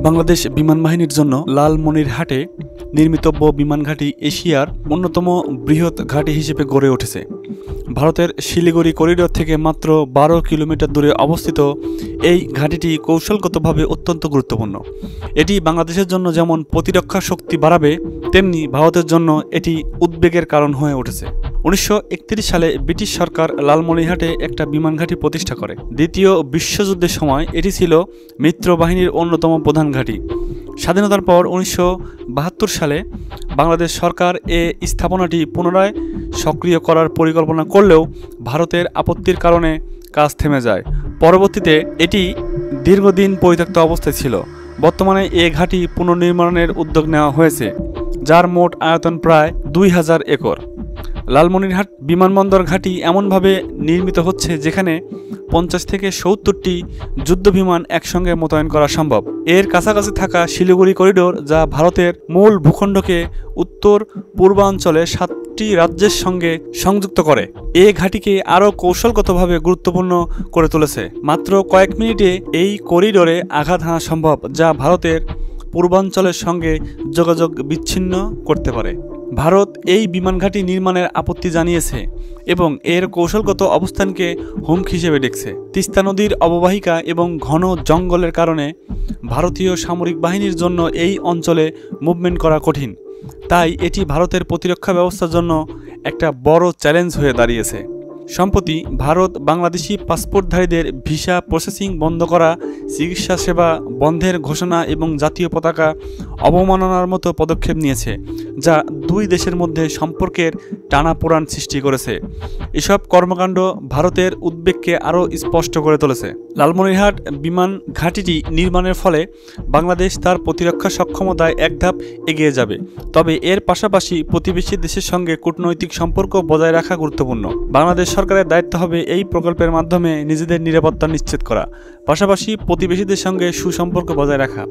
বাংলাদেশ বিমান বাহিনীর জন্য লালমনিরহাটে নির্মিতব্য বিমান ঘাঁটি এশিয়ার অন্যতম বৃহৎ ঘাঁটি হিসেবে গড়ে উঠেছে। ভারতের শিলিগুড়ি করিডোর থেকে মাত্র 12 কিলোমিটার দূরে অবস্থিত এই ঘাঁটিটি কৌশলগতভাবে অত্যন্ত গুরুত্বপূর্ণ। এটি বাংলাদেশের জন্য যেমন প্রতিরক্ষা শক্তি বাড়াবে, তেমনি ভারতের জন্য এটি উদ্বেগের কারণ হয়ে উঠেছে। 1931 সালে ব্রিটিশ সরকার লালমনিরহাটে একটা বিমান ঘাঁটি প্রতিষ্ঠা করে। দ্বিতীয় বিশ্বযুদ্ধের সময় এটি ছিল মিত্র বাহিনীর অন্যতম প্রধান ঘাঁটি। স্বাধীনতার পর 1972 সালে বাংলাদেশ সরকার এই স্থাপনাটি পুনরায় সক্রিয় করার পরিকল্পনা করলেও ভারতের আপত্তির কারণে কাজ থেমে যায়। পরবর্তীতে এটি দীর্ঘদিন পরিত্যক্ত অবস্থায় ছিল। বর্তমানে এ ঘাঁটি পুনর্নির্মাণের উদ্যোগ নেওয়া হয়েছে, যার মোট আয়তন প্রায় 2000 একর। লালমনিরহাট বিমানবন্দর ঘাঁটি এমনভাবে নির্মিত হচ্ছে যেখানে 50 থেকে 70টি যুদ্ধবিমান একসঙ্গে মোতায়েন করা সম্ভব। এর কাছাকাছি থাকা শিলিগুড়ি করিডোর, যা ভারতের মূল ভূখণ্ডকে উত্তর পূর্বাঞ্চলে 7টি রাজ্যের সঙ্গে সংযুক্ত করে, এ ঘাঁটিকে আরও কৌশলগতভাবে গুরুত্বপূর্ণ করে তুলেছে। মাত্র কয়েক মিনিটে এই করিডোরে আঘাত হানা সম্ভব, যা ভারতের পূর্বাঞ্চলের সঙ্গে যোগাযোগ বিচ্ছিন্ন করতে পারে। ভারত এই বিমান ঘাঁটি নির্মাণের আপত্তি জানিয়েছে এবং এর কৌশলগত অবস্থানকে হুমকি হিসেবে দেখছে। তিস্তা নদীর অববাহিকা এবং ঘন জঙ্গলের কারণে ভারতীয় সামরিক বাহিনীর জন্য এই অঞ্চলে মুভমেন্ট করা কঠিন, তাই এটি ভারতের প্রতিরক্ষা ব্যবস্থার জন্য একটা বড় চ্যালেঞ্জ হয়ে দাঁড়িয়েছে। সম্প্রতি ভারত বাংলাদেশি পাসপোর্টধারীদের ভিসা প্রসেসিং বন্ধ করা, চিকিৎসা সেবা বন্ধের ঘোষণা এবং জাতীয় পতাকা অবমাননার মতো পদক্ষেপ নিয়েছে, যা দুই দেশের মধ্যে সম্পর্কের টানাপোড়েন সৃষ্টি করেছে। এসব কর্মকাণ্ড ভারতের উদ্বেগকে আরও স্পষ্ট করে তুলেছে। লালমনিরহাট বিমান ঘাঁটিটি নির্মাণের ফলে বাংলাদেশ তার প্রতিরক্ষা সক্ষমতায় এক ধাপ এগিয়ে যাবে, তবে এর পাশাপাশি প্রতিবেশী দেশের সঙ্গে কূটনৈতিক সম্পর্ক বজায় রাখা গুরুত্বপূর্ণ। বাংলাদেশ সরকারের দায়িত্ব হবে এই প্রকল্পের মাধ্যমে নিজেদের নিরাপত্তা নিশ্চিত করা, পাশাপাশি প্রতিবেশীদের সঙ্গে সুসম্পর্ক বজায় রাখা।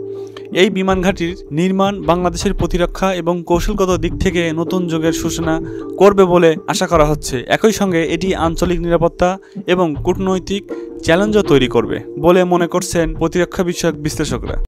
এই বিমান ঘাঁটির নির্মাণ বাংলাদেশের প্রতিরক্ষা এবং কৌশলগত দিক থেকে নতুন যুগের সূচনা করবে বলে আশা করা হচ্ছে। একই সঙ্গে এটি আঞ্চলিক নিরাপত্তা এবং কূটনৈতিক চ্যালেঞ্জও তৈরি করবে বলে মনে করছেন প্রতিরক্ষা বিষয়ক বিশ্লেষকরা।